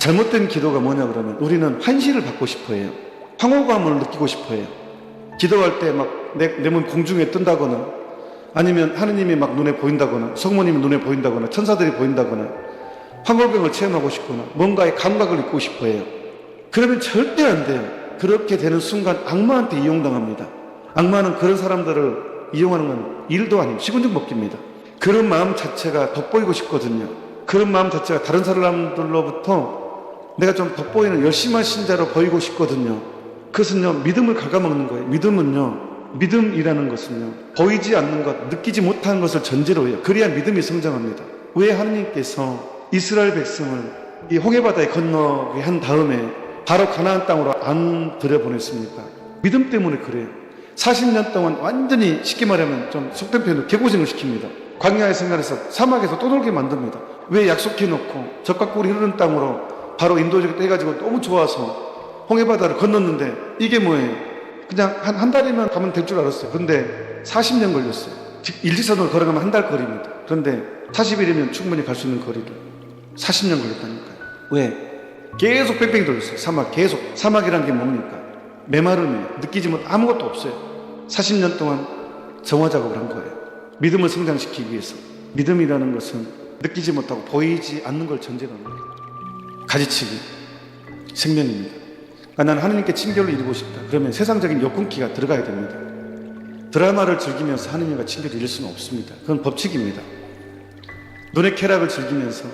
잘못된 기도가 뭐냐 그러면 우리는 환시를 받고 싶어 해요. 황홀감을 느끼고 싶어 해요. 기도할 때 막 내 몸 공중에 뜬다거나 아니면 하느님이 막 눈에 보인다거나 성모님이 눈에 보인다거나 천사들이 보인다거나 황홀감을 체험하고 싶거나 뭔가의 감각을 잊고 싶어 해요. 그러면 절대 안 돼요. 그렇게 되는 순간 악마한테 이용당합니다. 악마는 그런 사람들을 이용하는 건 일도 아니고 식은죽 먹기입니다. 그런 마음 자체가 돋보이고 싶거든요. 그런 마음 자체가 다른 사람들로부터 내가 좀 돋보이는 열심한 신자로 보이고 싶거든요. 그것은요, 믿음을 갉아먹는 거예요. 믿음이라는 것은요, 보이지 않는 것, 느끼지 못하는 것을 전제로 해요. 그래야 믿음이 성장합니다. 왜 하느님께서 이스라엘 백성을 이 홍해바다에 건너게 한 다음에 바로 가나안 땅으로 안 들여보냈습니까? 믿음 때문에 그래요. 40년 동안 완전히 쉽게 말하면 좀 속된 표현으로 개고생을 시킵니다. 광야의 생활에서 사막에서 떠돌게 만듭니다. 왜 약속해놓고 적과 꿀이 흐르는 땅으로 바로 인도적이 떼가지고 너무 좋아서 홍해바다를 건넜는데 이게 뭐예요? 그냥 한 달이면 가면 될 줄 알았어요. 그런데 40년 걸렸어요. 즉 일직선으로 걸어가면 한 달 거리입니다. 그런데 40일이면 충분히 갈 수 있는 거리를 40년 걸렸다니까요. 왜? 계속 뺑뺑이 돌렸어요. 사막 계속. 사막이란 게 뭡니까? 메마름이에요. 느끼지 못 아무것도 없어요. 40년 동안 정화 작업을 한 거예요. 믿음을 성장시키기 위해서. 믿음이라는 것은 느끼지 못하고 보이지 않는 걸 전제로 하는 거예요. 가지치기 생명입니다. 그러니까 나는 하느님께 친교를 이루고 싶다. 그러면 세상적인 욕끊기가 들어가야 됩니다. 드라마를 즐기면서 하느님과 친교를 이룰 수는 없습니다. 그건 법칙입니다. 눈의 쾌락을 즐기면서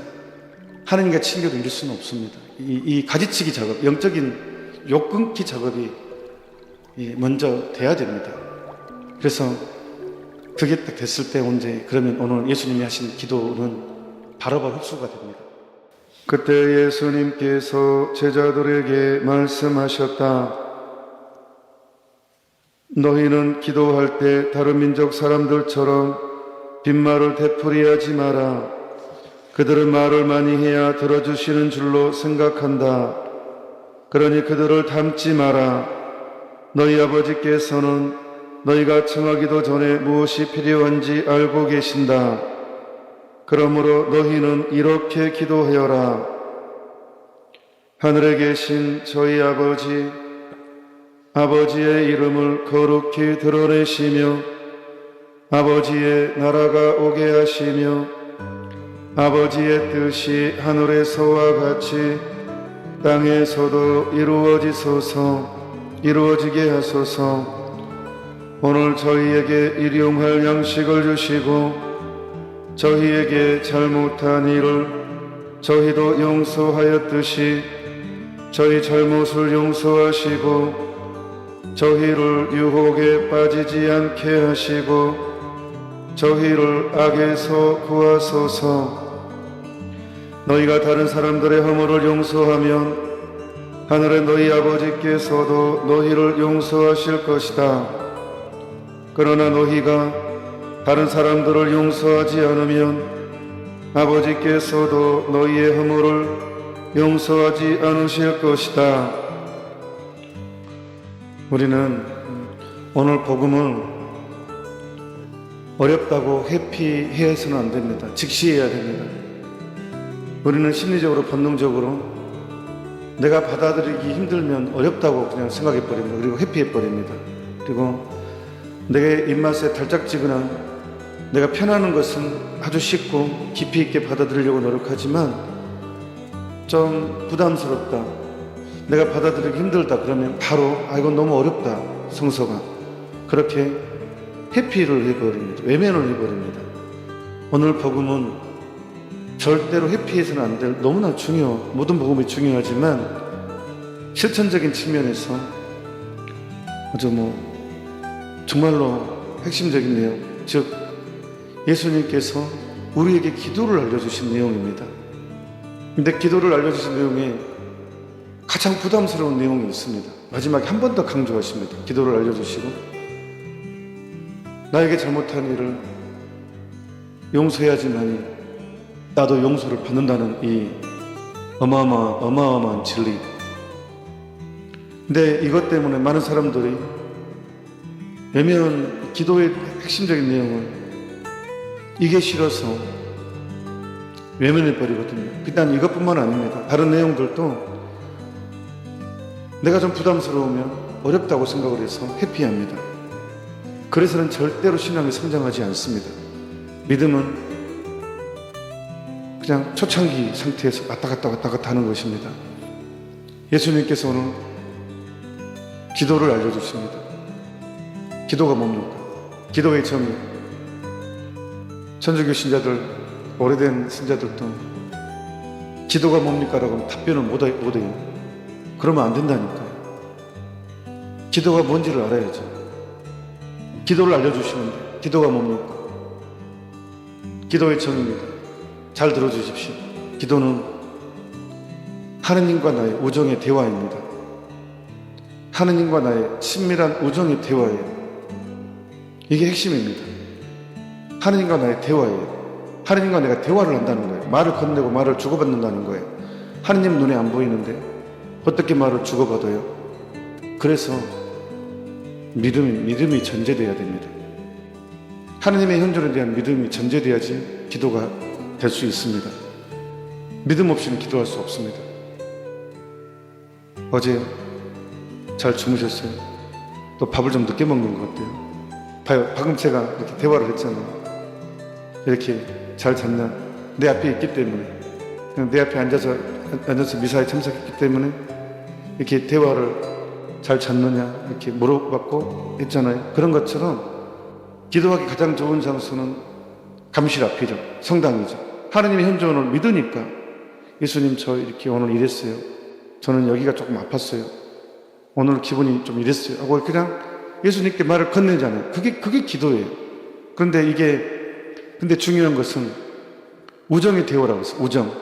하느님과 친교를 이룰 수는 없습니다. 이 가지치기 작업, 영적인 욕끊기 작업이 먼저 돼야 됩니다. 그래서 그게 딱 됐을 때 언제 그러면 오늘 예수님이 하신 기도는 바로바로 흡수가 됩니다. 그때 예수님께서 제자들에게 말씀하셨다. 너희는 기도할 때 다른 민족 사람들처럼 빈말을 되풀이하지 마라. 그들은 말을 많이 해야 들어주시는 줄로 생각한다. 그러니 그들을 닮지 마라. 너희 아버지께서는 너희가 청하기도 전에 무엇이 필요한지 알고 계신다. 그러므로 너희는 이렇게 기도하여라. 하늘에 계신 저희 아버지, 아버지의 이름을 거룩히 드러내시며 아버지의 나라가 오게 하시며 아버지의 뜻이 하늘에서와 같이 땅에서도 이루어지게 하소서. 오늘 저희에게 일용할 양식을 주시고 저희에게 잘못한 일을 저희도 용서하였듯이 저희 잘못을 용서하시고 저희를 유혹에 빠지지 않게 하시고 저희를 악에서 구하소서. 너희가 다른 사람들의 허물을 용서하면 하늘의 너희 아버지께서도 너희를 용서하실 것이다. 그러나 너희가 다른 사람들을 용서하지 않으면 아버지께서도 너희의 허물을 용서하지 않으실 것이다. 우리는 오늘 복음을 어렵다고 회피해서는 안 됩니다. 직시해야 됩니다. 우리는 심리적으로 본능적으로 내가 받아들이기 힘들면 어렵다고 그냥 생각해 버립니다. 그리고 회피해 버립니다. 그리고 내 입맛에 달짝지근한 내가 편하는 것은 아주 쉽고 깊이 있게 받아들이려고 노력하지만 좀 부담스럽다, 내가 받아들이기 힘들다 그러면 바로 이건 너무 어렵다, 성서가. 그렇게 회피를 해버립니다. 외면을 해버립니다. 오늘 복음은 절대로 회피해서는 안 될, 너무나 모든 복음이 중요하지만 실천적인 측면에서 아주 정말로 핵심적인 내용, 즉 예수님께서 우리에게 기도를 알려주신 내용입니다. 근데 기도를 알려주신 내용에 가장 부담스러운 내용이 있습니다. 마지막에 한 번 더 강조하십니다. 기도를 알려주시고 나에게 잘못한 일을 용서해야지만이 나도 용서를 받는다는 이 어마어마한 진리. 근데 이것 때문에 많은 사람들이 외면 기도의 핵심적인 내용은 이게 싫어서 외면해 버리거든요. 일단 이것뿐만 아닙니다. 다른 내용들도 내가 좀 부담스러우면 어렵다고 생각을 해서 회피합니다. 그래서는 절대로 신앙이 성장하지 않습니다. 믿음은 그냥 초창기 상태에서 왔다 갔다 하는 것입니다. 예수님께서 오늘 기도를 알려주십니다. 기도가 뭡니까? 기도의 점이 천주교 신자들, 오래된 신자들도 기도가 뭡니까? 라고 하면 답변을 못해요. 그러면 안 된다니까요. 기도가 뭔지를 알아야죠. 기도를 알려주시는데 기도가 뭡니까? 기도의 정의입니다. 잘 들어주십시오. 기도는 하느님과 나의 우정의 대화입니다. 하느님과 나의 친밀한 우정의 대화예요. 이게 핵심입니다. 하느님과 나의 대화예요. 하느님과 내가 대화를 한다는 거예요. 말을 건네고 말을 주고받는다는 거예요. 하느님 눈에 안 보이는데 어떻게 말을 주고받아요? 그래서 믿음이 전제되어야 됩니다. 하느님의 현존에 대한 믿음이 전제돼야지 기도가 될 수 있습니다. 믿음 없이는 기도할 수 없습니다. 어제 잘 주무셨어요? 또 밥을 좀 늦게 먹는 것 같아요. 봐요. 방금 제가 이렇게 대화를 했잖아요. 이렇게 잘 잤나? 내 앞에 있기 때문에, 내 앞에 앉아서 미사에 참석했기 때문에 이렇게 대화를 잘 잤느냐 이렇게 물어봤고 했잖아요. 그런 것처럼 기도하기 가장 좋은 장소는 감실 앞이죠. 성당이죠. 하느님의 현존을 믿으니까 예수님 저 이렇게 오늘 이랬어요. 저는 여기가 조금 아팠어요. 오늘 기분이 좀 이랬어요. 하고 그냥 예수님께 말을 건네잖아요. 그게 기도예요. 근데 중요한 것은 우정의 대화라고 했어요. 우정.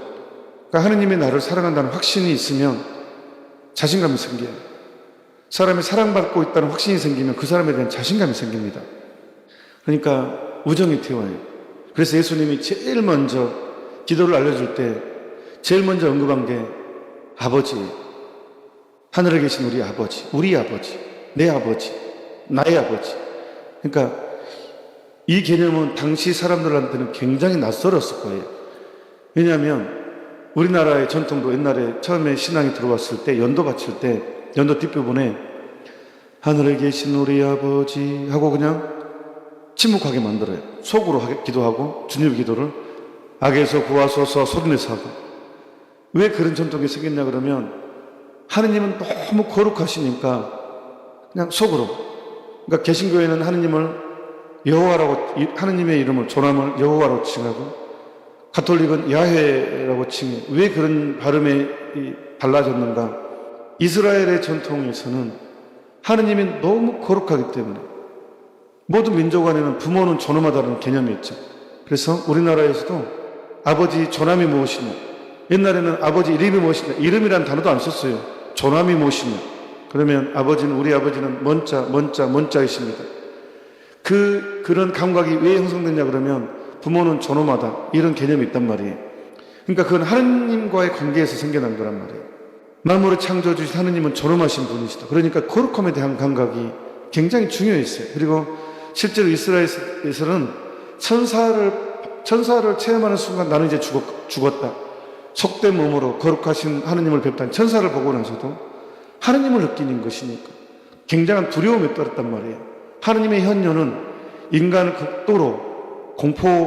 그러니까 하느님이 나를 사랑한다는 확신이 있으면 자신감이 생겨요. 사람이 사랑받고 있다는 확신이 생기면 그 사람에 대한 자신감이 생깁니다. 그러니까 우정의 대화예요. 그래서 예수님이 제일 먼저 기도를 알려줄 때 제일 먼저 언급한 게 아버지예요. 하늘에 계신 우리 아버지, 내 아버지, 나의 아버지. 그러니까 이 개념은 당시 사람들한테는 굉장히 낯설었을 거예요. 왜냐하면 우리나라의 전통도 옛날에 처음에 신앙이 들어왔을 때 연도 바칠 때 연도 뒷부분에 하늘에 계신 우리 아버지 하고 그냥 침묵하게 만들어요. 속으로 기도하고 주님 기도를 악에서 구하소서 소리내서 하고. 왜 그런 전통이 생겼냐 그러면 하느님은 너무 거룩하시니까 그냥 속으로. 그러니까 개신교회는 하느님을 여호와라고, 하느님의 이름을 조남을 여호와로 칭하고, 가톨릭은 야훼라고 칭해. 왜 그런 발음이 달라졌는가? 이스라엘의 전통에서는 하느님이 너무 거룩하기 때문에 모든 민족 안에는 부모는 존엄하다는 개념이 있죠. 그래서 우리나라에서도 아버지 조남이 무엇이냐, 옛날에는 아버지 이름이 무엇이냐, 이름이라는 단어도 안 썼어요. 조남이 무엇이냐, 그러면 우리 아버지는 먼자이십니다. 그런 감각이 왜 형성됐냐 그러면 부모는 존엄하다, 이런 개념이 있단 말이에요. 그러니까 그건 하느님과의 관계에서 생겨난 거란 말이에요. 만물을 창조주신 하느님은 존엄하신 분이시다. 그러니까 거룩함에 대한 감각이 굉장히 중요했어요. 그리고 실제로 이스라엘에서는 천사를 체험하는 순간 나는 이제 죽었다. 속된 몸으로 거룩하신 하느님을 뵙다니, 천사를 보고 나서도 하느님을 느끼는 것이니까 굉장한 두려움에 떨었단 말이에요. 하느님의 현존은 인간을 극도로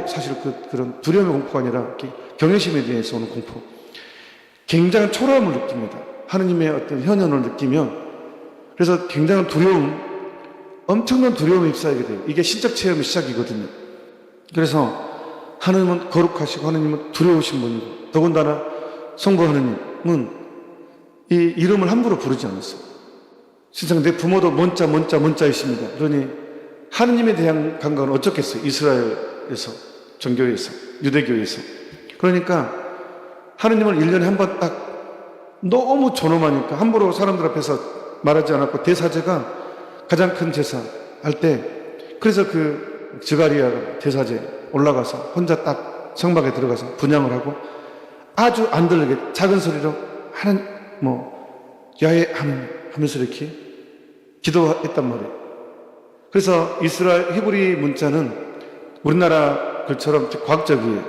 사실 그런 두려움의 공포가 아니라 경외심에 대해서 오는 공포, 굉장한 초라함을 느낍니다. 하느님의 어떤 현존을 느끼면. 그래서 굉장한 엄청난 두려움에 휩싸이게 돼요. 이게 신적 체험의 시작이거든요. 그래서 하느님은 거룩하시고 하느님은 두려우신 분이고, 더군다나 성부 하느님은 이 이름을 함부로 부르지 않았어요. 세상 내 부모도 먼자이십니다. 그러니 하느님에 대한 감각은 어쩌겠어요. 이스라엘에서, 정교회에서, 유대교회에서. 그러니까 하느님을 1년에 한 번 딱 너무 존엄하니까 함부로 사람들 앞에서 말하지 않았고, 대사제가 가장 큰 제사 할 때, 그래서 그 드가리아 대사제 올라가서 혼자 딱 성막에 들어가서 분향을 하고 아주 안 들리게 작은 소리로 야훼 하면서 이렇게 기도했단 말이에요. 그래서 이스라엘 히브리 문자는 우리나라 글처럼 과학적이에요.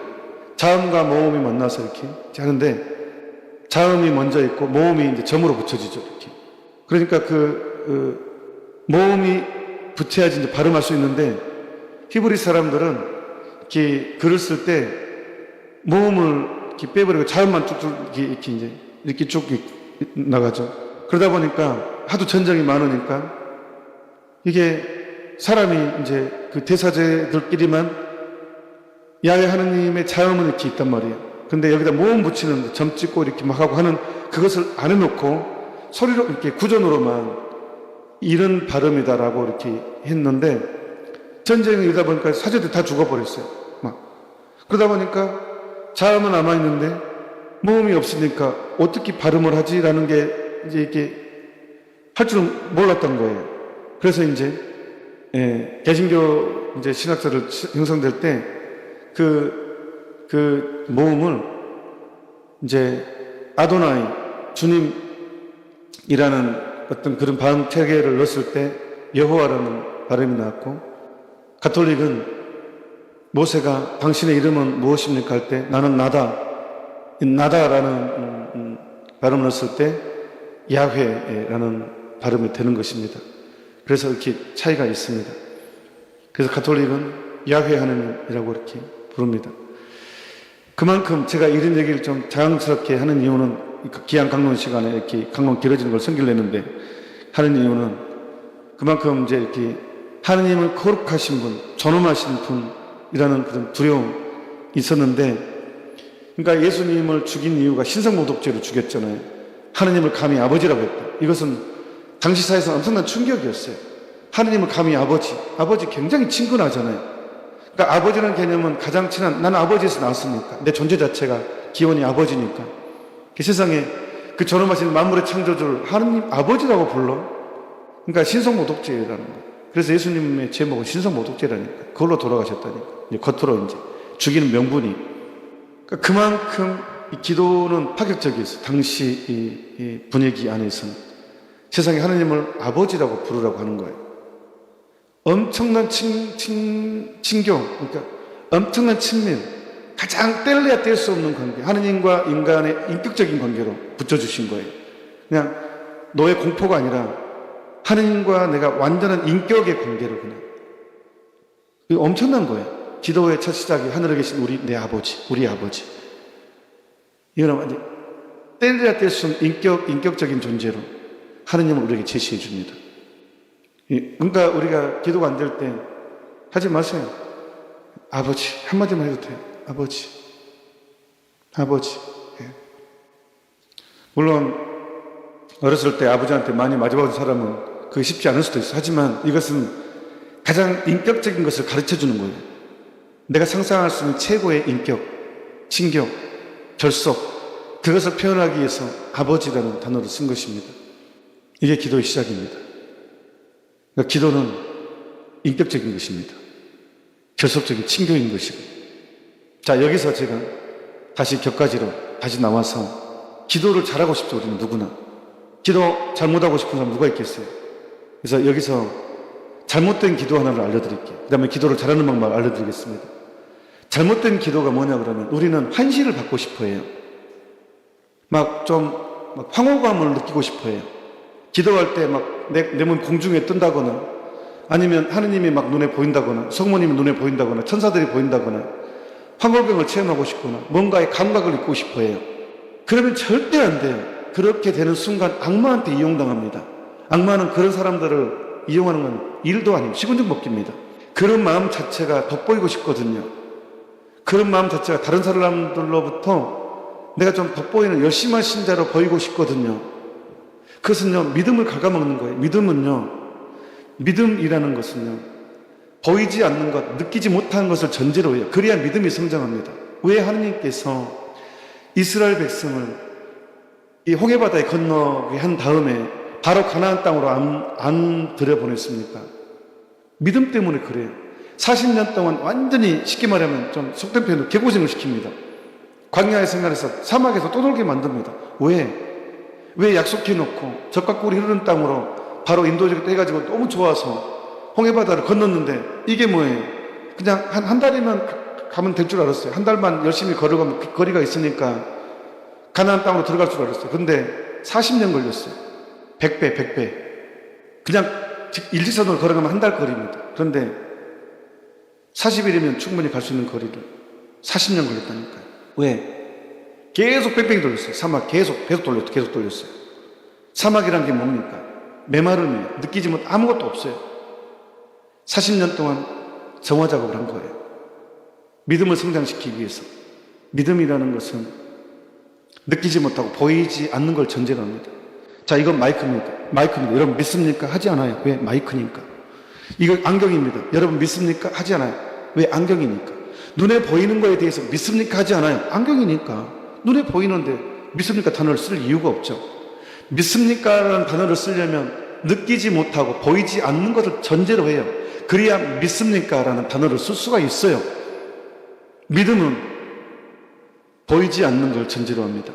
자음과 모음이 만나서 이렇게 하는데, 자음이 먼저 있고 모음이 이제 점으로 붙여지죠. 이렇게. 그러니까 모음이 붙여야지 이제 발음할 수 있는데, 히브리 사람들은 이렇게 글을 쓸 때 모음을 이렇게 빼버리고 자음만 쭉쭉 이렇게 이제 이렇게 쭉 나가죠. 그러다 보니까 하도 전쟁이 많으니까 이게 사람이 이제 그 대사제들끼리만 야훼 하느님의 자음은 이렇게 있단 말이에요. 근데 여기다 모음 붙이는 점 찍고 이렇게 막 하고 하는 그것을 안 해놓고 소리로 이렇게 구전으로만 이런 발음이다라고 이렇게 했는데, 전쟁이 일다 보니까 사제들 다 죽어버렸어요. 그러다 보니까 자음은 남아있는데 모음이 없으니까 어떻게 발음을 하지라는 게 이제 이렇게 할 줄은 몰랐던 거예요. 그래서 이제 개신교 이제 신학사를 형성될 때 그 모음을 이제 아도나이 주님이라는 어떤 그런 발음 체계를 넣었을 때 여호와라는 발음이 나왔고, 가톨릭은 모세가 당신의 이름은 무엇입니까 할 때 나는 나다라는 발음을 넣었을 때 야훼라는 발음이 되는 것입니다. 그래서 이렇게 차이가 있습니다. 그래서 가톨릭은 야훼 하느님이라고 이렇게 부릅니다. 그만큼 제가 이런 얘기를 좀 자연스럽게 하는 이유는, 기한 강론 시간에 이렇게 강론 길어지는 걸 성기를 내는데 하는 이유는, 그만큼 이제 이렇게 하느님을 거룩하신 분, 존엄하신 분이라는 그런 두려움이 있었는데, 그러니까 예수님을 죽인 이유가 신성모독죄로 죽였잖아요. 하느님을 감히 아버지라고 했다. 이것은 당시 사회에서 엄청난 충격이었어요. 하느님을 감히 아버지 굉장히 친근하잖아요. 그러니까 아버지라는 개념은 가장 친한, 나는 아버지에서 나왔으니까, 내 존재 자체가 기원이 아버지니까, 그 세상에 그 존엄하신 만물의 창조주를 하느님 아버지라고 불러. 그러니까 신성모독죄라는 거예요. 그래서 예수님의 제목은 신성모독죄라니까. 그걸로 돌아가셨다니까. 이제 겉으로 이제 죽이는 명분이. 그러니까 그만큼 이 기도는 파격적이었어요. 당시 이 분위기 안에서는. 세상에 하느님을 아버지라고 부르라고 하는 거예요. 엄청난 친교, 그러니까 엄청난 친밀, 가장 뗄래야 뗄 수 없는 관계, 하느님과 인간의 인격적인 관계로 붙여주신 거예요. 그냥 너의 공포가 아니라 하느님과 내가 완전한 인격의 관계로 그냥. 이거 엄청난 거예요. 기도의 첫 시작이 하늘에 계신 우리 아버지. 이거는 완전 뗄래야 뗄 수 없는 인격적인 존재로 하느님을 우리에게 제시해 줍니다. 그러니까 우리가 기도가 안 될 때 하지 마세요. 아버지 한마디만 해도 돼요. 아버지. 예. 물론 어렸을 때 아버지한테 많이 맞아본 사람은 그게 쉽지 않을 수도 있어요. 하지만 이것은 가장 인격적인 것을 가르쳐 주는 거예요. 내가 상상할 수 있는 최고의 인격, 친격, 결속, 그것을 표현하기 위해서 아버지라는 단어를 쓴 것입니다. 이게 기도의 시작입니다. 그러니까 기도는 인격적인 것입니다. 결속적인 친교인 것이고. 자, 여기서 제가 다시 격가지로 다시 나와서 기도를 잘하고 싶죠, 우리는 누구나. 기도 잘못하고 싶은 사람 누가 있겠어요? 그래서 여기서 잘못된 기도 하나를 알려드릴게요. 그 다음에 기도를 잘하는 방법을 알려드리겠습니다. 잘못된 기도가 뭐냐 그러면 우리는 환시를 받고 싶어 해요. 막 황홀감을 느끼고 싶어 해요. 기도할 때 막 내 몸 공중에 뜬다거나, 아니면 하느님이 막 눈에 보인다거나, 성모님이 눈에 보인다거나, 천사들이 보인다거나, 황홀병을 체험하고 싶거나, 뭔가의 감각을 잊고 싶어 해요. 그러면 절대 안 돼요. 그렇게 되는 순간 악마한테 이용당합니다. 악마는 그런 사람들을 이용하는 건 일도 아니고 식은죽 먹기입니다. 그런 마음 자체가 돋보이고 싶거든요. 그런 마음 자체가 다른 사람들로부터 내가 좀 돋보이는 열심한 신자로 보이고 싶거든요. 그것은요, 믿음을 갉아먹는 거예요. 믿음이라는 것은요, 보이지 않는 것, 느끼지 못하는 것을 전제로 해요. 그래야 믿음이 성장합니다. 왜 하느님께서 이스라엘 백성을 이 홍해바다에 건너게 한 다음에 바로 가나안 땅으로 안 들여보냈습니까? 믿음 때문에 그래요. 40년 동안 완전히 쉽게 말하면 좀 속된 표현으로 개고생을 시킵니다. 광야의 생활에서 사막에서 떠돌게 만듭니다. 왜 약속해놓고 적과 꿀이 흐르는 땅으로 바로 인도적으로 해가지고 너무 좋아서 홍해바다를 건넜는데 이게 뭐예요? 그냥 한 달이면 가면 될 줄 알았어요. 한 달만 열심히 걸어가면 그 거리가 있으니까 가나안 땅으로 들어갈 줄 알았어요. 근데 40년 걸렸어요. 100배. 그냥 일직선으로 걸어가면 한 달 거리입니다. 그런데 40일이면 충분히 갈 수 있는 거리를 40년 걸렸다니까요. 왜? 계속 뺑뺑이 돌렸어요. 사막 계속 돌렸어요. 사막이란 게 뭡니까? 메마름이에요. 느끼지 못 아무것도 없어요. 40년 동안 정화 작업을 한 거예요. 믿음을 성장시키기 위해서. 믿음이라는 것은 느끼지 못하고 보이지 않는 걸 전제로 합니다. 자, 이건 마이크입니다. 여러분 믿습니까? 하지 않아요. 왜? 마이크니까. 이거 안경입니다. 여러분 믿습니까? 하지 않아요. 왜? 안경이니까. 눈에 보이는 거에 대해서 믿습니까? 하지 않아요. 안경이니까. 눈에 보이는데 믿습니까? 단어를 쓸 이유가 없죠. 믿습니까? 라는 단어를 쓰려면 느끼지 못하고 보이지 않는 것을 전제로 해요. 그래야 믿습니까? 라는 단어를 쓸 수가 있어요. 믿음은 보이지 않는 걸 전제로 합니다.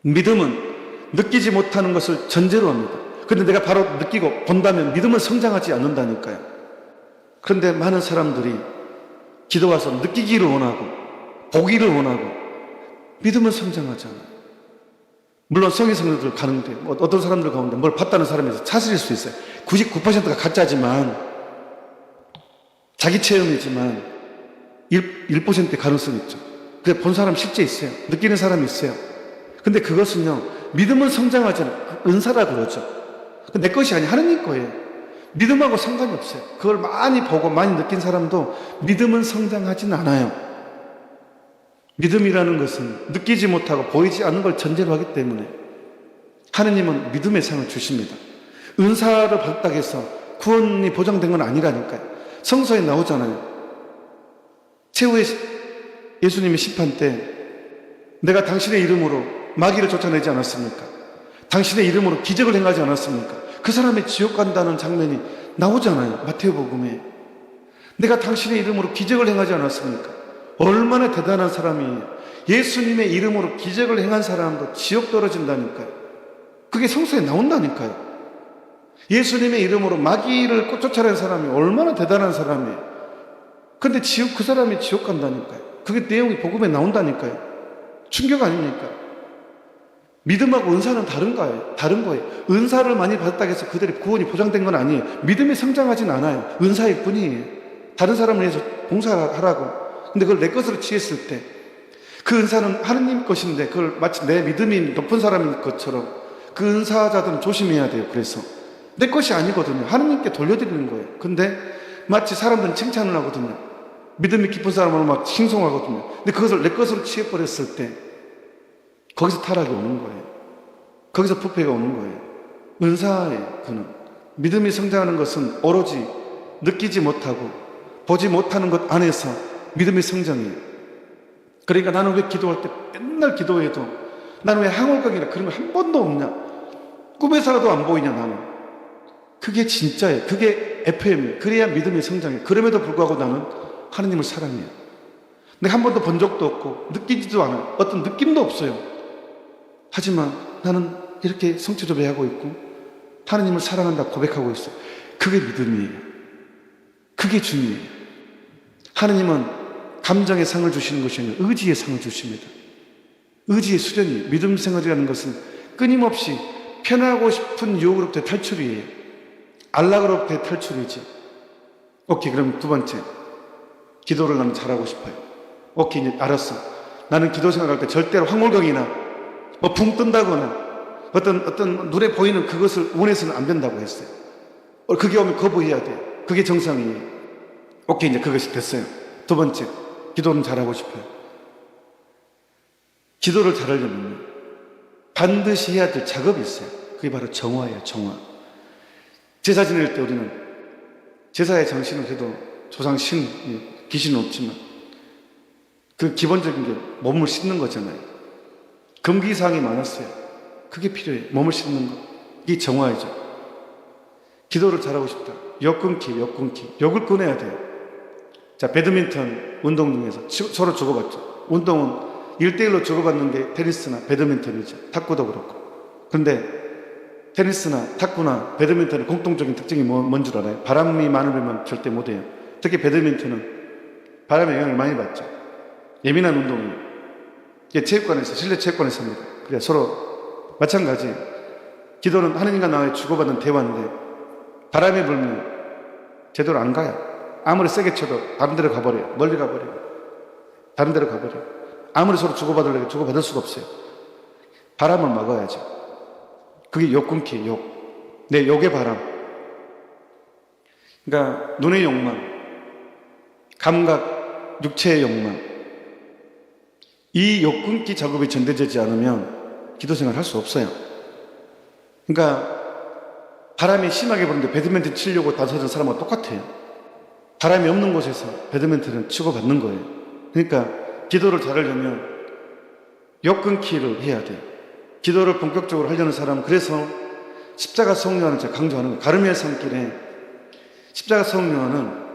믿음은 느끼지 못하는 것을 전제로 합니다. 그런데 내가 바로 느끼고 본다면 믿음은 성장하지 않는다니까요. 그런데 많은 사람들이 기도 와서 느끼기를 원하고 보기를 원하고 믿음은 성장하지 않아요. 물론 성인 성도들 가는데 어떤 사람들 가운데 뭘 봤다는 사람이 사실일 수 있어요. 99%가 가짜지만 자기 체험이지만 1%의 가능성이 있죠. 그래 본 사람 실제 있어요. 느끼는 사람이 있어요. 근데 그것은요, 믿음은 성장하지 않아요. 은사라 그러죠. 내 것이 아니 하느님 거예요. 믿음하고 상관이 없어요. 그걸 많이 보고 많이 느낀 사람도 믿음은 성장하진 않아요. 믿음이라는 것은 느끼지 못하고 보이지 않는 걸 전제로 하기 때문에 하느님은 믿음의 상을 주십니다. 은사를 받았다고 해서 구원이 보장된 건 아니라니까요. 성서에 나오잖아요. 최후의 예수님의 심판 때 내가 당신의 이름으로 마귀를 쫓아내지 않았습니까? 당신의 이름으로 기적을 행하지 않았습니까? 그 사람이 지옥 간다는 장면이 나오잖아요. 마태복음에. 내가 당신의 이름으로 기적을 행하지 않았습니까? 얼마나 대단한 사람이에요. 예수님의 이름으로 기적을 행한 사람도 지옥 떨어진다니까요. 그게 성서에 나온다니까요. 예수님의 이름으로 마귀를 쫓아낸 사람이 얼마나 대단한 사람이에요. 근데 그 사람이 지옥 간다니까요. 그게 내용이 복음에 나온다니까요. 충격 아닙니까? 믿음하고 은사는 다른 거예요. 은사를 많이 받았다고 해서 그들의 구원이 보장된 건 아니에요. 믿음이 성장하진 않아요. 은사일 뿐이에요. 다른 사람을 위해서 봉사하라고. 근데 그걸 내 것으로 취했을 때 그 은사는 하느님 것인데 그걸 마치 내 믿음이 높은 사람인 것처럼 그 은사자들은 조심해야 돼요. 그래서 내 것이 아니거든요. 하느님께 돌려드리는 거예요. 근데 마치 사람들은 칭찬을 하거든요. 믿음이 깊은 사람은 막 칭송하거든요. 근데 그것을 내 것으로 취해버렸을 때 거기서 타락이 오는 거예요. 거기서 부패가 오는 거예요. 은사예요. 그는 믿음이 성장하는 것은 오로지 느끼지 못하고 보지 못하는 것 안에서 믿음이 성장해요. 그러니까 나는 왜 기도할 때 맨날 기도해도 나는 왜 항월각이나 그런 거 한 번도 없냐? 꿈에서라도 안 보이냐 나는. 그게 진짜예요. 그게 FM이에요. 그래야 믿음이 성장해요. 그럼에도 불구하고 나는 하느님을 사랑해요. 내가 한 번도 본 적도 없고 느끼지도 않아요. 어떤 느낌도 없어요. 하지만 나는 이렇게 성취조배하고 있고 하느님을 사랑한다 고백하고 있어요. 그게 믿음이에요. 그게 중요해요. 하느님은 감정의 상을 주시는 것이 아니라 의지의 상을 주십니다. 의지의 수련이에요. 믿음 생활이라는 것은 끊임없이 편하고 싶은 유혹으로부터의 탈출이에요. 안락으로부터의 탈출이지. 오케이, 그럼 두 번째. 기도를 나는 잘하고 싶어요. 오케이, 이제 알았어. 나는 기도 생활할 때 절대로 황홀경이나 뭐 붕 뜬다거나 어떤 눈에 보이는 그것을 원해서는 안 된다고 했어요. 그게 오면 거부해야 돼요. 그게 정상이에요. 오케이, 이제 그것이 됐어요. 두 번째, 기도는 잘하고 싶어요. 기도를 잘하려면 반드시 해야 될 작업이 있어요. 그게 바로 정화예요, 정화. 제사 지낼 때 우리는 제사의 장신을 해도 조상신, 귀신은 없지만 그 기본적인 게 몸을 씻는 거잖아요. 금기사항이 많았어요. 그게 필요해요. 몸을 씻는 거. 이게 정화이죠. 기도를 잘하고 싶다. 욕 끊기. 욕을 끊어야 돼요. 자, 배드민턴 운동 중에서 서로 주고받죠. 운동은 1대1로 주고받는 게 테니스나 배드민턴이죠. 탁구도 그렇고. 그런데 테니스나 탁구나 배드민턴의 공통적인 특징이 뭔 줄 알아요? 바람이 많으면 절대 못해요. 특히 배드민턴은 바람의 영향을 많이 받죠. 예민한 운동이에요. 이게 체육관에서, 실내 체육관에서 합니다. 그래 서로 마찬가지. 기도는 하느님과 나와의 주고받는 대화인데 바람이 불면 제대로 안 가요. 아무리 세게 쳐도 다른 데로 가버려요. 멀리 가버려요. 다른 데로 가버려요. 아무리 서로 주고받으려고 주고받을 수가 없어요. 바람을 막아야죠. 그게 욕 끊기, 욕. 내 욕의 바람. 그러니까 눈의 욕망, 감각, 육체의 욕망. 이 욕 끊기 작업이 전개되지 않으면 기도 생활 할 수 없어요. 그러니까 바람이 심하게 부는데 배드민턴 치려고 나서는 사람과 똑같아요. 바람이 없는 곳에서 배드민턴은 치고받는 거예요. 그러니까 기도를 잘하려면 욕 끊기를 해야 돼요. 기도를 본격적으로 하려는 사람은 그래서 십자가 성령을 제가 강조하는 거예요. 가르멜 산길에 십자가 성령은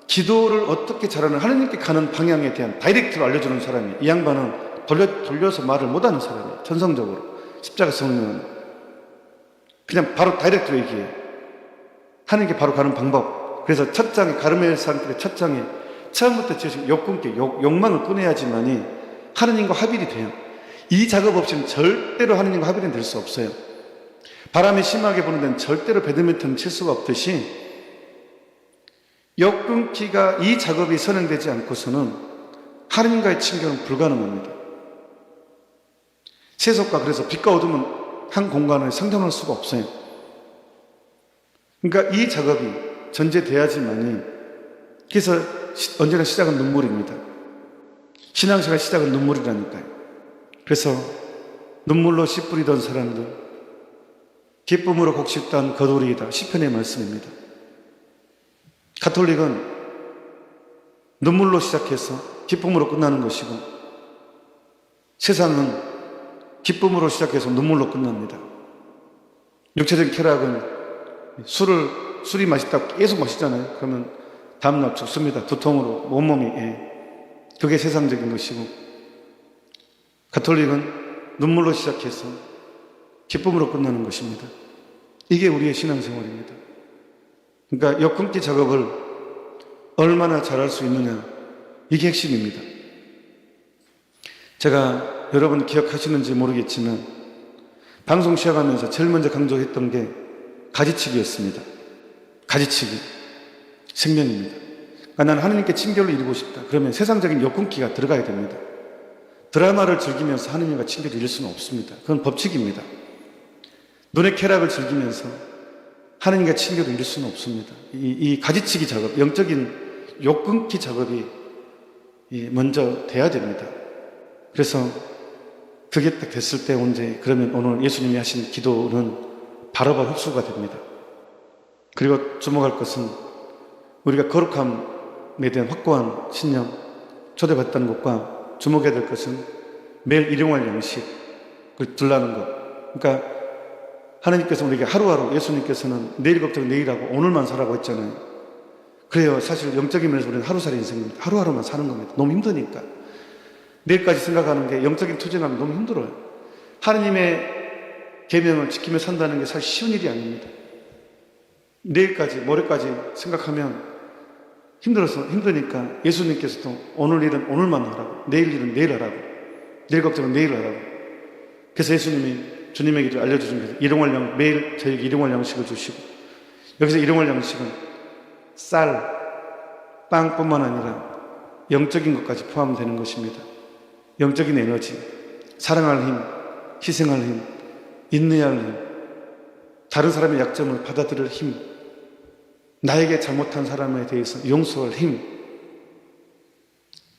기도를 어떻게 잘하는 하나님께 가는 방향에 대한 다이렉트로 알려주는 사람이에요. 이 양반은 돌려서 말을 못하는 사람이에요. 전성적으로. 십자가 성령은 그냥 바로 다이렉트로 얘기해요. 하나님께 바로 가는 방법. 그래서 첫 장에 가르멜 산길의 첫 장에 처음부터 지으신 욕 끊기, 욕망을 끊어야지만이 하나님과 합일이 돼요. 이 작업 없이는 절대로 하나님과 합일은 될 수 없어요. 바람이 심하게 부는 데는 절대로 배드민턴 칠 수가 없듯이 욕 끊기가 이 작업이 선행되지 않고서는 하나님과의 친교는 불가능합니다. 세속과 그래서 빛과 어둠은 한 공간을 상정할 수가 없어요. 그러니까 이 작업이 전제돼야지만이 그래서 언제나 시작은 눈물입니다. 신앙생활 시작은 눈물이라니까요. 그래서 눈물로 씨 뿌리던 사람들 기쁨으로 곡식단 거두리이다. 시편의 말씀입니다. 가톨릭은 눈물로 시작해서 기쁨으로 끝나는 것이고 세상은 기쁨으로 시작해서 눈물로 끝납니다. 육체적인 쾌락은 술이 맛있다고 계속 마시잖아요. 그러면 다음날 죽습니다. 두통으로 온몸이. 그게 세상적인 것이고 가톨릭은 눈물로 시작해서 기쁨으로 끝나는 것입니다. 이게 우리의 신앙생활입니다. 그러니까 욕 끊기 작업을 얼마나 잘할 수 있느냐, 이게 핵심입니다. 제가 여러분 기억하시는지 모르겠지만 방송 시작하면서 제일 먼저 강조했던 게 가지치기였습니다. 가지치기, 생명입니다. 그러니까 나는 하나님께 친교를 이루고 싶다. 그러면 세상적인 욕 끊기가 들어가야 됩니다. 드라마를 즐기면서 하나님과 친교를 이룰 수는 없습니다. 그건 법칙입니다. 눈의 쾌락을 즐기면서 하나님과 친교를 이룰 수는 없습니다. 이 가지치기 작업, 영적인 욕 끊기 작업이 먼저 돼야 됩니다. 그래서 그게 딱 됐을 때 언제 그러면 오늘 예수님이 하신 기도는 바로바로 흡수가 됩니다. 그리고 주목할 것은 우리가 거룩함에 대한 확고한 신념, 초대받다는 것과 주목해야 될 것은 매일 일용할 양식을 둘라는 것. 그러니까 하나님께서 우리에게 하루하루, 예수님께서는 내일 걱정 내일하고 오늘만 살라고 했잖아요. 그래요. 사실 영적인 면에서 우리는 하루살이 인생입니다. 하루하루만 사는 겁니다. 너무 힘드니까. 내일까지 생각하는 게 영적인 투쟁하면 너무 힘들어요. 하나님의 계명을 지키며 산다는 게 사실 쉬운 일이 아닙니다. 내일까지, 모레까지 생각하면 힘드니까 예수님께서도 오늘 일은 오늘만 하라고, 내일 일은 내일 하라고, 내일 걱정은 내일 하라고. 그래서 예수님이 주님에게 알려주신 게 매일 저에게 일용할 양식을 주시고, 여기서 일용할 양식은 쌀, 빵뿐만 아니라 영적인 것까지 포함되는 것입니다. 영적인 에너지, 사랑할 힘, 희생할 힘, 인내할 힘, 다른 사람의 약점을 받아들일 힘, 나에게 잘못한 사람에 대해서 용서할 힘,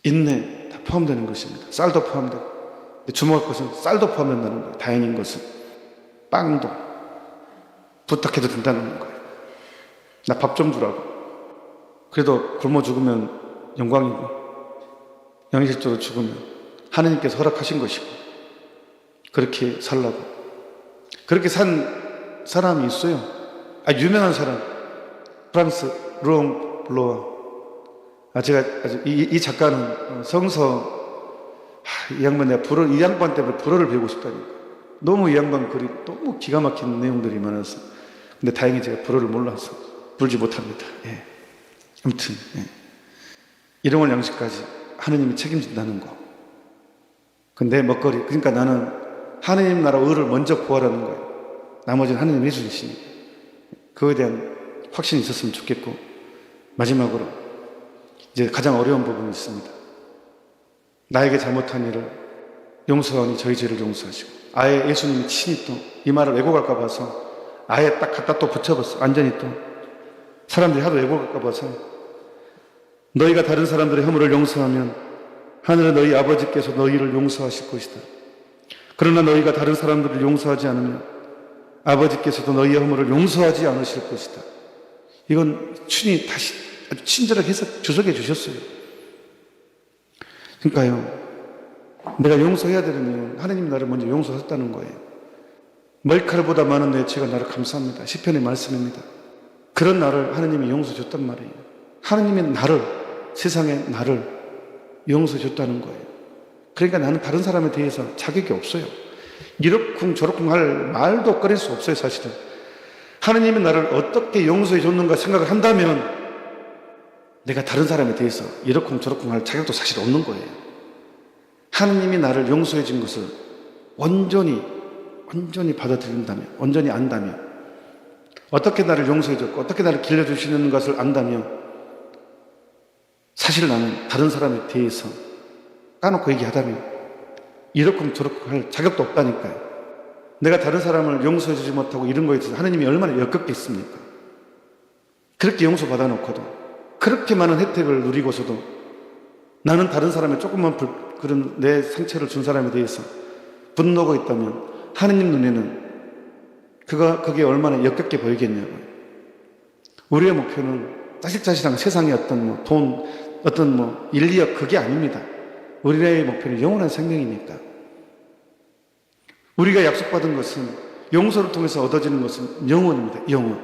인내 다 포함되는 것입니다. 쌀도 포함되고, 주목할 것은 쌀도 포함된다는 거예요. 다행인 것은 빵도 부탁해도 된다는 거예요. 나 밥 좀 주라고. 그래도 굶어 죽으면 영광이고 양식적으로 죽으면 하나님께서 허락하신 것이고 그렇게 살라고. 그렇게 산 사람이 있어요. 유명한 사람, 프랑스 르옹 블로아. 제가 이 작가는 성서, 이 양반 이 양반 때문에 불어를 배우고 싶다니까. 너무 이 양반 글이 너무 기가 막힌 내용들이 많아서. 근데 다행히 제가 불어를 몰라서 불지 못합니다. 아무튼 일용할 양식까지 하느님이 책임진다는 거. 그 내 먹거리. 그러니까 나는 하느님 나라 의를 먼저 구하라는 거예요. 나머지는 하느님이 해주시니. 그거에 대한 확신이 있었으면 좋겠고, 마지막으로 이제 가장 어려운 부분이 있습니다. 나에게 잘못한 일을 용서하니 저희 죄를 용서하시고, 아예 예수님이 친히 또 이 말을 왜곡할까 봐서 아예 딱 갖다 또 붙여봤어. 완전히 또 사람들이 하도 왜곡할까 봐서, 너희가 다른 사람들의 허물을 용서하면 하늘의 너희 아버지께서 너희를 용서하실 것이다. 그러나 너희가 다른 사람들을 용서하지 않으면 아버지께서도 너희의 허물을 용서하지 않으실 것이다. 이건 친히 다시 아주 친절하게 해서 주석해 주셨어요. 그러니까요, 내가 용서해야 되려면 하느님 나를 먼저 용서했다는 거예요. 머리칼보다 많은 내 죄가 나를 감싸합니다. 시편의 말씀입니다. 그런 나를 하느님이 용서해 줬단 말이에요. 하느님이 나를, 세상의 나를 용서해 줬다는 거예요. 그러니까 나는 다른 사람에 대해서 자격이 없어요. 이러쿵 저러쿵 할 말도 꺼낼 수 없어요, 사실은. 하느님이 나를 어떻게 용서해 줬는가 생각을 한다면 내가 다른 사람에 대해서 이러쿵 저러쿵 할 자격도 사실 없는 거예요. 하느님이 나를 용서해 준 것을 온전히 받아들인다면, 온전히 안다면, 어떻게 나를 용서해 줬고 어떻게 나를 길러주시는 것을 안다면 사실 나는 다른 사람에 대해서 까놓고 얘기하다면 이러쿵 저러쿵 할 자격도 없다니까요. 내가 다른 사람을 용서해 주지 못하고 이런 거에 대해서 하느님이 얼마나 역겹겠습니까? 그렇게 용서받아 놓고도, 그렇게 많은 혜택을 누리고서도 나는 다른 사람의 조금만 그런 내 상처를 준 사람에 대해서 분노가 있다면 하느님 눈에는 그게 얼마나 역겹게 보이겠냐고요. 우리의 목표는 자식자식한 세상의 어떤 돈, 어떤 인리학, 그게 아닙니다. 우리의 목표는 영원한 생명이니까. 우리가 약속받은 것은, 용서를 통해서 얻어지는 것은 영원입니다. 영원.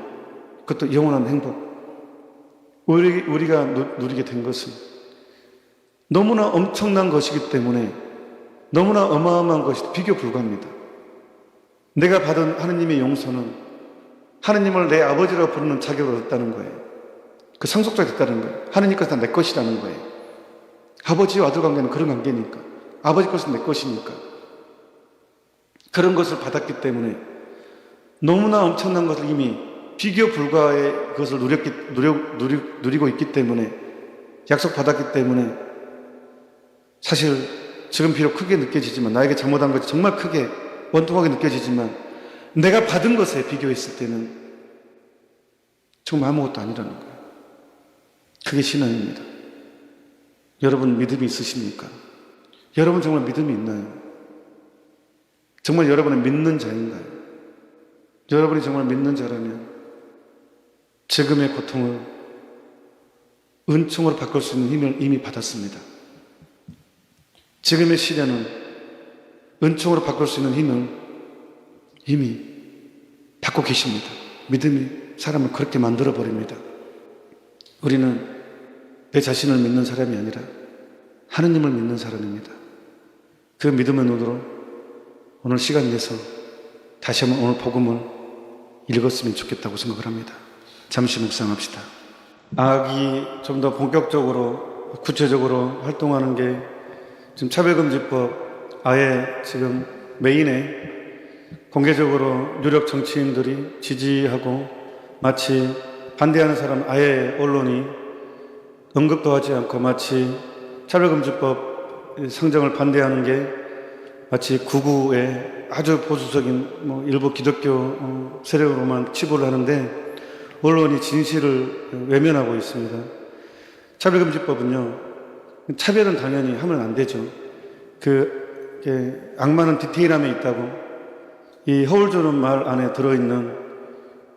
그것도 영원한 행복. 우리가 누리게 된 것은 너무나 엄청난 것이기 때문에, 너무나 어마어마한 것이 비교 불가합니다. 내가 받은 하느님의 용서는 하느님을 내 아버지라고 부르는 자격을 얻었다는 거예요. 그 상속자가 됐다는 거예요. 하느님 것은 다 내 것이라는 거예요. 아버지와 아들 관계는 그런 관계니까. 아버지 것은 내 것이니까. 그런 것을 받았기 때문에 너무나 엄청난 것을 이미 비교 불가의 그것을 누리고 있기 때문에, 약속받았기 때문에 사실 지금 비록 크게 느껴지지만, 나에게 잘못한 것이 정말 크게 원통하게 느껴지지만 내가 받은 것에 비교했을 때는 정말 아무것도 아니라는 거예요. 그게 신앙입니다. 여러분 믿음이 있으십니까? 여러분 정말 믿음이 있나요? 정말 여러분은 믿는 자인가요? 여러분이 정말 믿는 자라면 지금의 고통을 은총으로 바꿀 수 있는 힘을 이미 받았습니다. 지금의 시련은 은총으로 바꿀 수 있는 힘을 이미 받고 계십니다. 믿음이 사람을 그렇게 만들어버립니다. 우리는 내 자신을 믿는 사람이 아니라 하느님을 믿는 사람입니다. 그 믿음의 눈으로 오늘 시간 내서 다시 한번 오늘 복음을 읽었으면 좋겠다고 생각을 합니다. 잠시 묵상합시다. 악이 좀 더 본격적으로 구체적으로 활동하는 게 지금 차별금지법 아예 지금 메인에 공개적으로 유력 정치인들이 지지하고, 마치 반대하는 사람 아예 언론이 언급도 하지 않고 마치 차별금지법 상정을 반대하는 게 마치 구구의 아주 보수적인 일부 기독교 세력으로만 치부를 하는데, 언론이 진실을 외면하고 있습니다. 차별금지법은요, 차별은 당연히 하면 안 되죠. 악마는 디테일함에 있다고, 이 허울 주는 말 안에 들어있는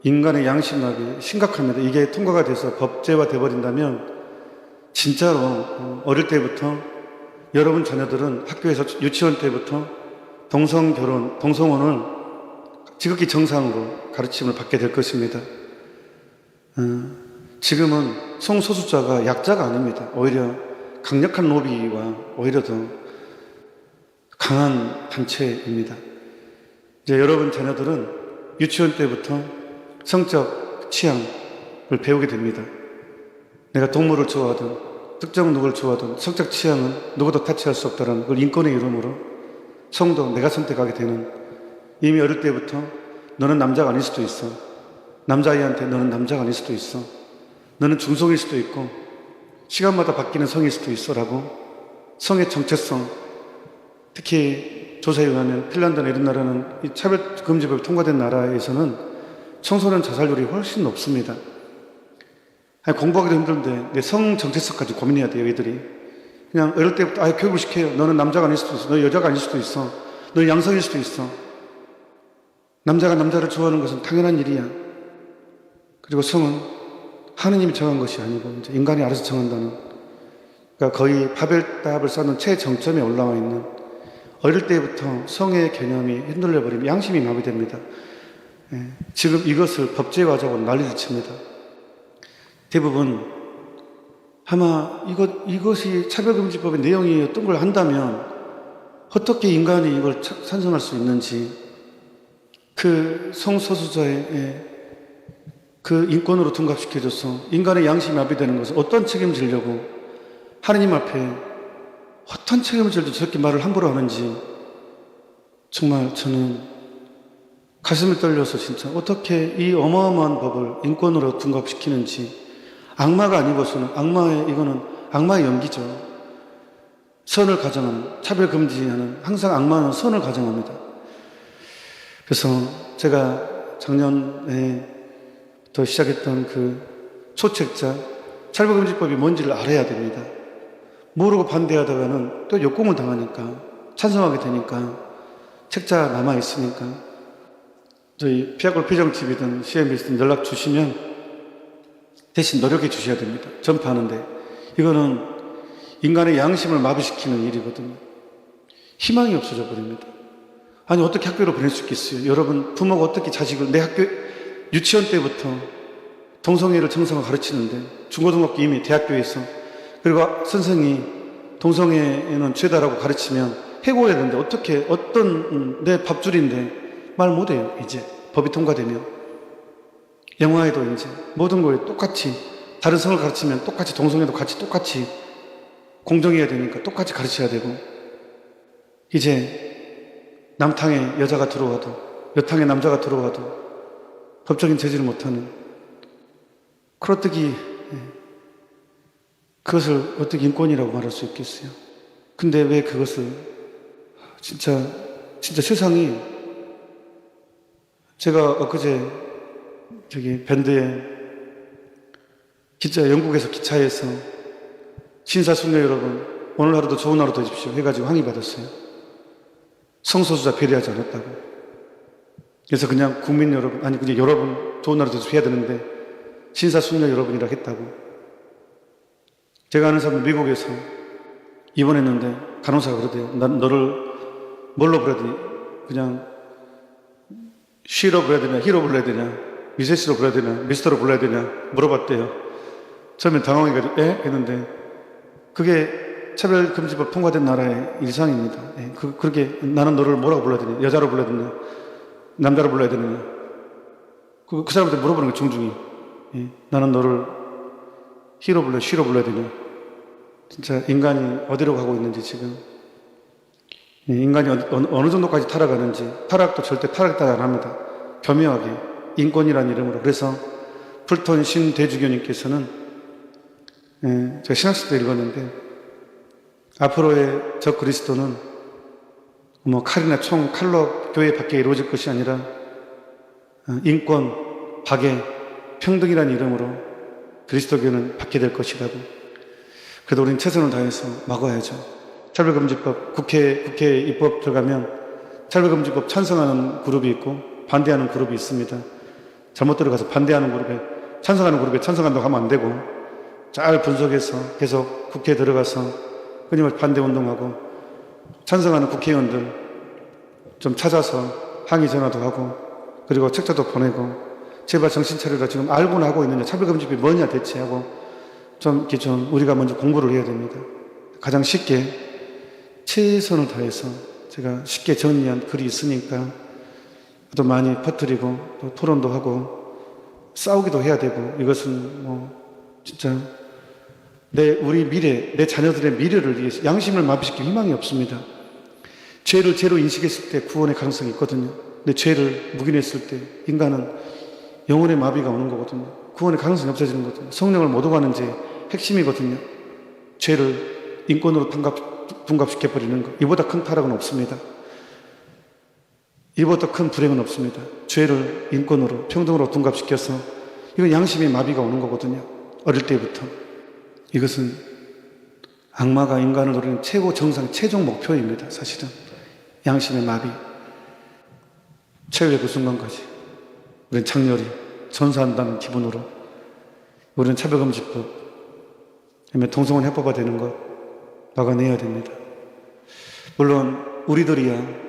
인간의 양심학이 심각합니다. 이게 통과가 돼서 법제화 돼버린다면 진짜로 어릴 때부터 여러분 자녀들은 학교에서 유치원 때부터 동성결혼, 동성혼을 지극히 정상으로 가르침을 받게 될 것입니다. 지금은 성소수자가 약자가 아닙니다. 오히려 강력한 로비와 오히려 더 강한 단체입니다. 이제 여러분 자녀들은 유치원 때부터 성적 취향을 배우게 됩니다. 내가 동물을 좋아하든 특정 누구를 좋아하든 성적 취향은 누구도 타치할 수 없다는 그걸 인권의 이름으로 성도 내가 선택하게 되는, 이미 어릴 때부터 너는 남자가 아닐 수도 있어, 남자아이한테 너는 남자가 아닐 수도 있어, 너는 중성일 수도 있고 시간마다 바뀌는 성일 수도 있어 라고 성의 정체성, 특히 조사에 의하면 핀란드나 이런 나라는 이 차별금지법이 통과된 나라에서는 청소년 자살률이 훨씬 높습니다. 아니, 공부하기도 힘든데 내 성 정체성까지 고민해야 돼요. 애들이 그냥 어릴 때부터 교육을 시켜요. 너는 남자가 아닐 수도 있어, 너는 여자가 아닐 수도 있어, 너는 양성일 수도 있어, 남자가 남자를 좋아하는 것은 당연한 일이야. 그리고 성은 하느님이 정한 것이 아니고 이제 인간이 알아서 정한다는, 그러니까 거의 바벨탑을 쌓는 최정점에 올라와 있는, 어릴 때부터 성의 개념이 흔들려 버리면 양심이 마비됩니다. 지금 이것을 법제화하자고 난리를 칩니다. 대부분 아마 이것이 차별금지법의 내용이었던 걸 한다면 어떻게 인간이 이걸 찬성할 수 있는지, 그 성소수자의 그 인권으로 둔갑시켜줘서 인간의 양심이 마비되는 것을 어떤 책임을 지려고 하느님 앞에 어떤 책임을 질도 저렇게 말을 함부로 하는지 정말 저는 가슴이 떨려서 진짜 어떻게 이 어마어마한 법을 인권으로 둔갑시키는지. 악마가 아니고서는 이거는 악마의 연기죠. 선을 가정하는, 차별금지하는, 항상 악마는 선을 가정합니다. 그래서 제가 작년에 더 시작했던 그 초책자, 차별금지법이 뭔지를 알아야 됩니다. 모르고 반대하다가는 또 역공을 당하니까, 찬성하게 되니까, 책자 남아있으니까, 저희 피아골 피정TV든 CNBC든 연락 주시면 대신 노력해 주셔야 됩니다. 전파하는데. 이거는 인간의 양심을 마비시키는 일이거든요. 희망이 없어져 버립니다. 아니, 어떻게 학교로 보낼 수 있겠어요? 여러분, 부모가 어떻게 자식을, 내 학교, 유치원 때부터 동성애를 정상화 가르치는데, 중고등학교 이미 대학교에서, 그리고 선생이 동성애는 죄다라고 가르치면 해고해야 되는데, 어떻게, 내 밥줄인데 말 못해요, 이제. 법이 통과되면. 영화에도 이제 모든 거에 똑같이, 다른 성을 가르치면 똑같이 동성애도 같이 똑같이 공정해야 되니까 똑같이 가르쳐야 되고, 이제 남탕에 여자가 들어와도 여탕에 남자가 들어와도 법적인 제지를 못하는, 그렇듯이 그것을 어떻게 인권이라고 말할 수 있겠어요? 근데 왜 그것을 진짜 세상이, 제가 엊그제 저기 밴드에 영국에서 기차에서 신사숙녀 여러분 오늘 하루도 좋은 하루 되십시오 해가지고 항의 받았어요. 성소수자 배려하지 않았다고. 그래서 그냥 국민 여러분, 아니 그냥 여러분 좋은 하루 되십시오 해야 되는데 신사숙녀 여러분이라 했다고. 제가 아는 사람 미국에서 입원했는데 간호사가 그러대요. 난 너를 뭘로 불러야 되니? 그냥 쉬로 불러야 되냐, 히로 불러야 되냐, 미세스로 불러야 되냐, 미스터로 불러야 되냐 물어봤대요. 처음엔 당황해가지고 했는데 그게 차별금지법 통과된 나라의 일상입니다. 그렇게 나는 너를 뭐라고 불러야 되냐, 여자로 불러야 되냐, 남자로 불러야 되느냐, 그 사람한테 물어보는 거예요. 정중히. 나는 너를 히로 불러야, 쉬로 불러야 되냐. 진짜 인간이 어디로 가고 있는지, 지금 인간이 어느 정도까지 타락하는지. 타락도 절대 타락 따라 안 합니다. 교묘하게 인권이라는 이름으로. 그래서 풀톤 신대주교님께서는, 제가 신학식 때 읽었는데, 앞으로의 저 그리스도는 뭐 칼이나 총, 칼로 교회 밖에 이루어질 것이 아니라 인권, 박애, 평등이라는 이름으로 그리스도교는 받게 될 것이라고. 그래도 우리는 최선을 다해서 막아야죠. 차별금지법, 국회 입법 들어가면 차별금지법 찬성하는 그룹이 있고 반대하는 그룹이 있습니다. 잘못 들어가서 반대하는 그룹에, 찬성하는 그룹에 찬성한다고 하면 안 되고, 잘 분석해서 계속 국회에 들어가서 끊임없이 반대운동하고, 찬성하는 국회의원들 좀 찾아서 항의 전화도 하고, 그리고 책자도 보내고, 제발 정신 차려라, 지금 알고는 하고 있느냐, 차별금지법이 뭐냐 대체 하고, 좀 우리가 먼저 공부를 해야 됩니다. 가장 쉽게 최선을 다해서 제가 쉽게 정리한 글이 있으니까 또 많이 퍼뜨리고 또 토론도 하고 싸우기도 해야 되고, 이것은 뭐 진짜 우리 미래, 내 자녀들의 미래를 위해서 양심을 마비시킬 희망이 없습니다. 죄를 죄로 인식했을 때 구원의 가능성이 있거든요. 근데 죄를 묵인했을 때 인간은 영혼의 마비가 오는 거거든요. 구원의 가능성이 없어지는 거거든요. 성령을 못 오가는 제 핵심이거든요. 죄를 인권으로 둔갑시켜버리는 것. 이보다 큰 타락은 없습니다. 이보다 큰 불행은 없습니다. 죄를 인권으로 평등으로 둔갑시켜서 이건 양심의 마비가 오는 거거든요. 어릴 때부터. 이것은 악마가 인간을 노리는 최고 정상, 최종 목표입니다. 사실은 양심의 마비. 최후의 그 순간까지 우리는 장렬히 전사한다는 기분으로 우리는 차별금지법, 동성혼 해법화 되는 것 막아내야 됩니다. 물론 우리들이야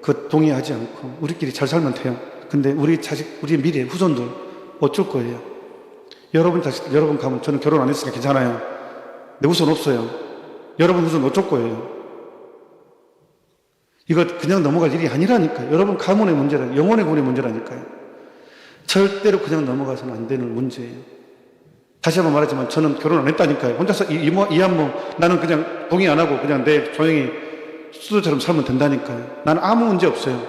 그 동의하지 않고 우리끼리 잘 살면 돼요. 근데 우리 자식, 우리 미래 후손들 어쩔 거예요? 여러분 자식, 여러분 가면 저는 결혼 안 했으니까 괜찮아요. 내 후손 없어요. 여러분 후손 어쩔 거예요? 이거 그냥 넘어갈 일이 아니라니까요. 여러분 가문의 문제라, 영혼의 구원의 문제라니까요. 절대로 그냥 넘어가서는 안 되는 문제예요. 다시 한번 말하지만 저는 결혼 안 했다니까요. 혼자서 이한모 나는 그냥 동의 안 하고 그냥 내 조용히 수도처럼 살면 된다니까요. 나는 아무 문제 없어요.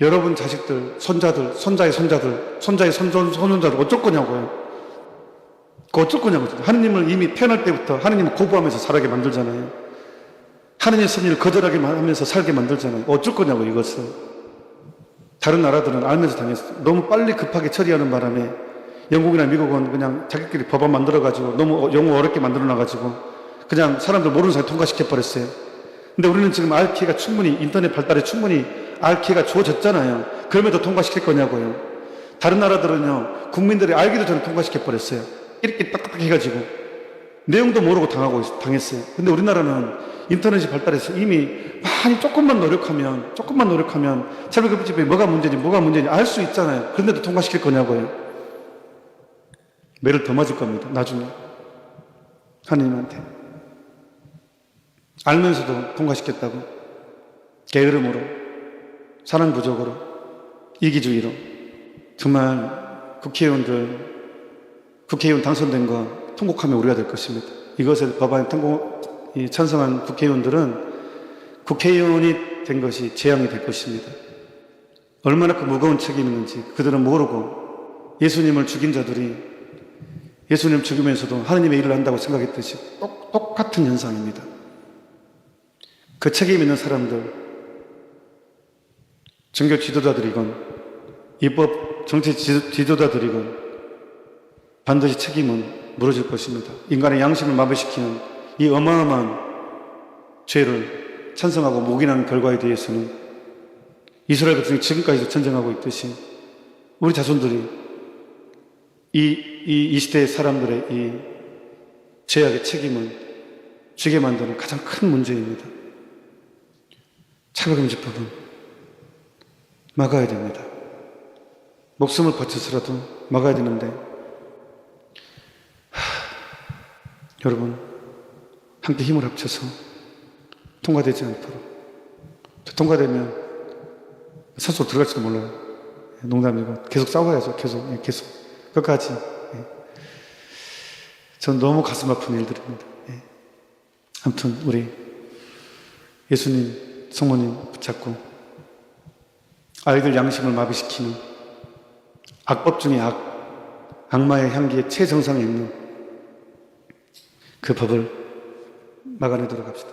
여러분 자식들, 손자들, 손자의 손자들, 손자의 손손자들 어쩔 거냐고요. 어쩔 거냐고요. 하느님을 이미 태어날 때부터 하느님을 거부하면서 살게 만들잖아요. 하느님의 섭리를 거절하게 하면서 살게 만들잖아요. 어쩔 거냐고 이것을. 다른 나라들은 알면서 당했어요. 너무 빨리 급하게 처리하는 바람에 영국이나 미국은 그냥 자기끼리 법안 만들어가지고 너무 영어 어렵게 만들어놔가지고 그냥 사람들 모르는 사람이 통과시켜버렸어요. 근데 우리는 지금 알 기회가 충분히, 인터넷 발달에 충분히 알 기회가 주어졌잖아요. 그럼에도 통과시킬 거냐고요. 다른 나라들은요, 국민들이 알기도 전에 통과시켜버렸어요. 이렇게 딱딱 해가지고 내용도 모르고 당했어요. 근데 우리나라는 인터넷이 발달해서 이미 많이 조금만 노력하면 차별금지법이 뭐가 문제인지 알 수 있잖아요. 그런데도 통과시킬 거냐고요. 매를 더 맞을 겁니다. 나중에 하느님한테 알면서도 통과시켰다고 게으름으로, 사랑 부족으로, 이기주의로. 정말 국회의원 당선된 거 통곡하며 우려야 될 것입니다. 이것을 법안에 찬성한 국회의원들은 국회의원이 된 것이 재앙이 될 것입니다. 얼마나 그 무거운 책임이 있는지 그들은 모르고 예수님을 죽인 자들이 예수님 죽이면서도 하느님의 일을 한다고 생각했듯이 똑같은 현상입니다. 그 책임 있는 사람들, 종교 지도자들이건 입법 정치 지도자들이건 반드시 책임은 물어질 것입니다. 인간의 양심을 마비시키는 이 어마어마한 죄를 찬성하고 묵인하는 결과에 대해서는 이스라엘 백성이 지금까지도 전쟁하고 있듯이 우리 자손들이 이 시대의 사람들의 이 죄악의 책임을 지게 만드는 가장 큰 문제입니다. 차별금지법은 막아야 됩니다. 목숨을 바쳐서라도 막아야 되는데 여러분 함께 힘을 합쳐서 통과되지 않도록, 통과되면 산소로 들어갈지도 몰라요. 농담이고 계속 싸워야죠. 계속 끝까지. 전 너무 가슴 아픈 일들입니다. 아무튼 우리 예수님 성모님 붙잡고 아이들 양심을 마비시키는 악법 중의 악마의 향기의 최정상에 있는 그 법을 막아내도록 합시다.